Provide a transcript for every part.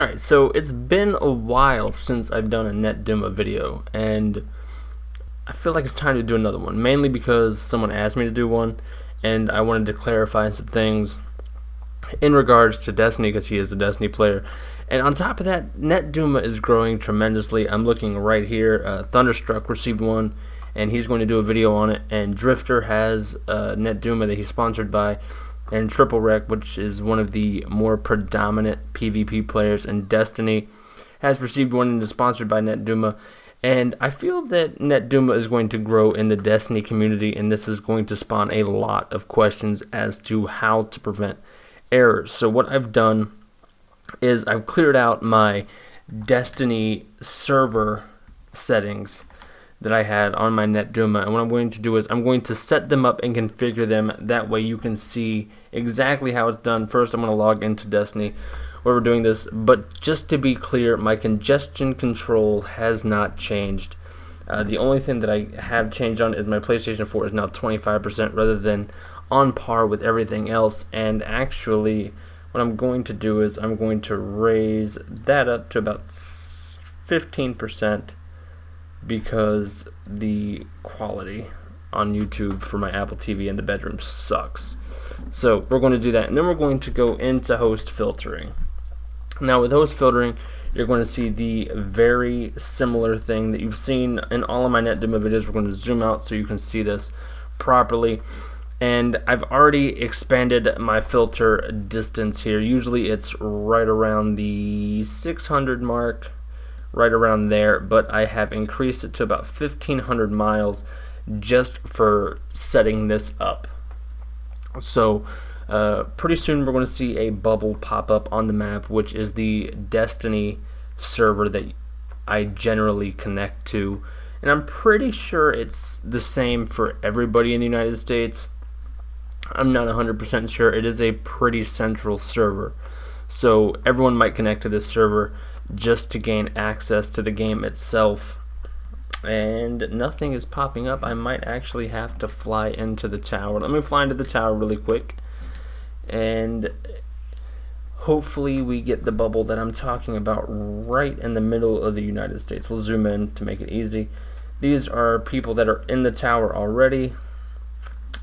Alright, so it's been a while since I've done a NetDuma video, and I feel like it's time to do another one, mainly because someone asked me to do one, and I wanted to clarify some things in regards to Destiny, because he is a Destiny player. And on top of that, NetDuma is growing tremendously. I'm looking right here. Thunderstruck received one, and he's going to do a video on it, and Drifter has NetDuma that he's sponsored by, and Triple Wreck, which is one of the more predominant PvP players in Destiny, has received one and is sponsored by NetDuma. And I feel that NetDuma is going to grow in the Destiny community, and this is going to spawn a lot of questions as to how to prevent errors. So what I've done is I've cleared out my Destiny server settings that I had on my NetDuma, and what I'm going to do is I'm going to set them up and configure them. That way you can see exactly how it's done. First, I'm going to log into Destiny where we're doing this, but just to be clear, my congestion control has not changed. The only thing that I have changed on is my PlayStation 4 is now 25% rather than on par with everything else. And actually what I'm going to do is I'm going to raise that up to about 15%, because the quality on YouTube for my Apple TV in the bedroom sucks. So we're going to do that, and then we're going to go into host filtering. Now with host filtering, you're going to see the very similar thing that you've seen in all of my NetDuma videos. We're going to zoom out so you can see this properly. And I've already expanded my filter distance here. Usually it's right around the 600 mark, right around there, but I have increased it to about 1,500 miles just for setting this up. So pretty soon we're going to see a bubble pop up on the map, which is the Destiny server that I generally connect to, and I'm pretty sure it's the same for everybody in the United States. I'm not 100% sure. It is a pretty central server, so everyone might connect to this server just to gain access to the game itself. And nothing is popping up. I might actually have to fly into the tower. Let me fly into the tower really quick, and hopefully we get the bubble that I'm talking about right in the middle of the United States. We'll zoom in to make it easy. These are people that are in the tower already.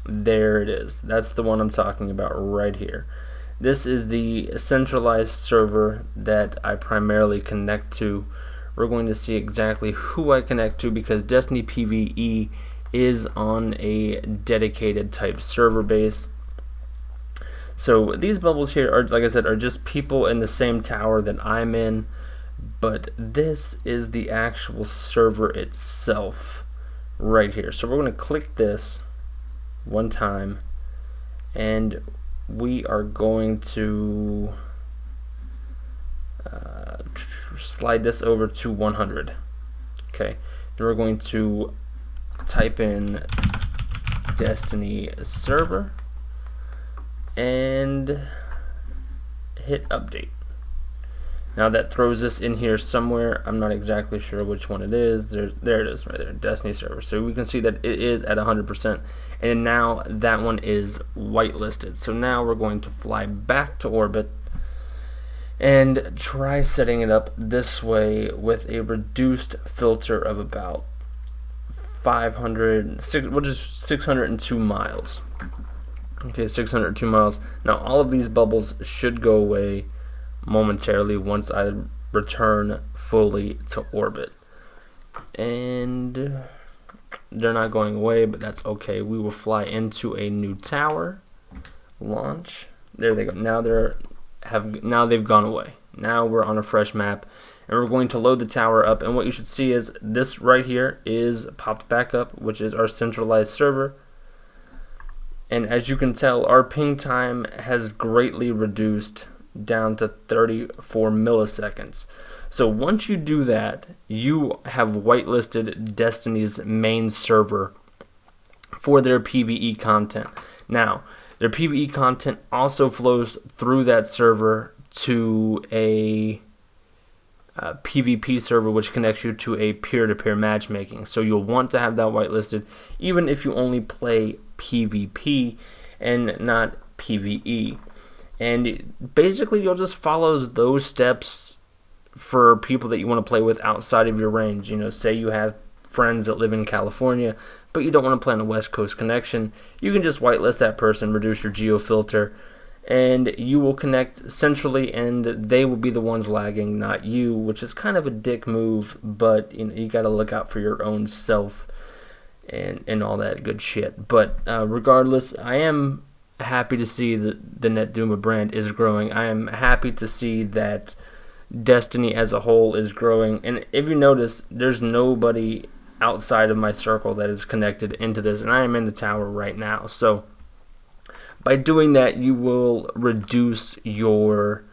There it is. That's the one I'm talking about right here. This is the centralized server that I primarily connect to. We're going to see exactly who I connect to, because Destiny PvE is on a dedicated type server base. So these bubbles here are, like I said, are just people in the same tower that I'm in, but this is the actual server itself right here. So we're going to click this one time, and we are going to slide this over to 100. Okay, then we're going to type in Destiny server and hit update. Now that throws us in here somewhere. I'm not exactly sure which one it is. There it is right there, Destiny server. So we can see that it is at 100%, and now that one is whitelisted. So now we're going to fly back to orbit and try setting it up this way with a reduced filter of about 602 miles. Okay, 602 miles. Now all of these bubbles should go away momentarily once I return fully to orbit, and they're not going away, but that's okay. We will fly into a new tower, launch. There they go. Now they've gone away. Now we're on a fresh map, and we're going to load the tower up, and what you should see is this right here is popped back up, which is our centralized server. And as you can tell, our ping time has greatly reduced down to 34 milliseconds. So once you do that, you have whitelisted Destiny's main server for their PvE content. Now, their PvE content also flows through that server to a PvP server, which connects you to a peer-to-peer matchmaking. So you'll want to have that whitelisted, even if you only play PvP and not PvE. And basically you'll just follow those steps for people that you want to play with outside of your range. You know, say you have friends that live in California, but you don't want to play on a West Coast connection, you can just whitelist that person, reduce your geo filter, and you will connect centrally, and they will be the ones lagging, not you, which is kind of a dick move, but you know, you got to look out for your own self and all that good shit. But regardless, I am happy to see that the NetDuma brand is growing. I am happy to see that Destiny as a whole is growing. And if you notice, there's nobody outside of my circle that is connected into this, and I am in the tower right now. So by doing that, you will reduce your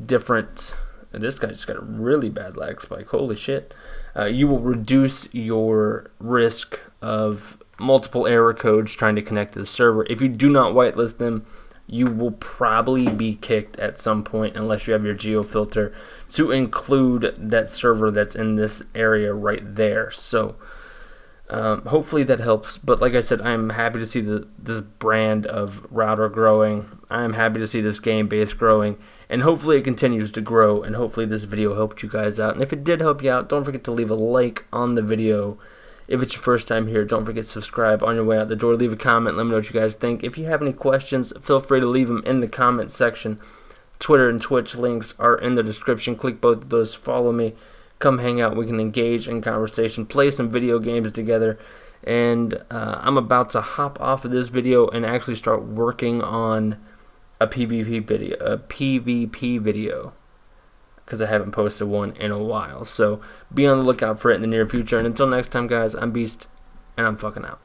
different... This guy just got a really bad lag spike. Holy shit. You will reduce your risk of multiple error codes trying to connect to the server. If you do not whitelist them, you will probably be kicked at some point unless you have your geo filter to include that server that's in this area right there. So hopefully that helps. But like I said, I'm happy to see this brand of router growing. I'm happy to see this game base growing, and hopefully it continues to grow, and hopefully this video helped you guys out. And if it did help you out, don't forget to leave a like on the video. If it's your first time here, don't forget to subscribe on your way out the door. Leave a comment, let me know what you guys think. If you have any questions, feel free to leave them in the comment section. Twitter and Twitch links are in the description. Click both of those, follow me. Come hang out, we can engage in conversation, play some video games together, and I'm about to hop off of this video and actually start working on a PvP video, because I haven't posted one in a while. So be on the lookout for it in the near future, and until next time guys, I'm Beast, and I'm fucking out.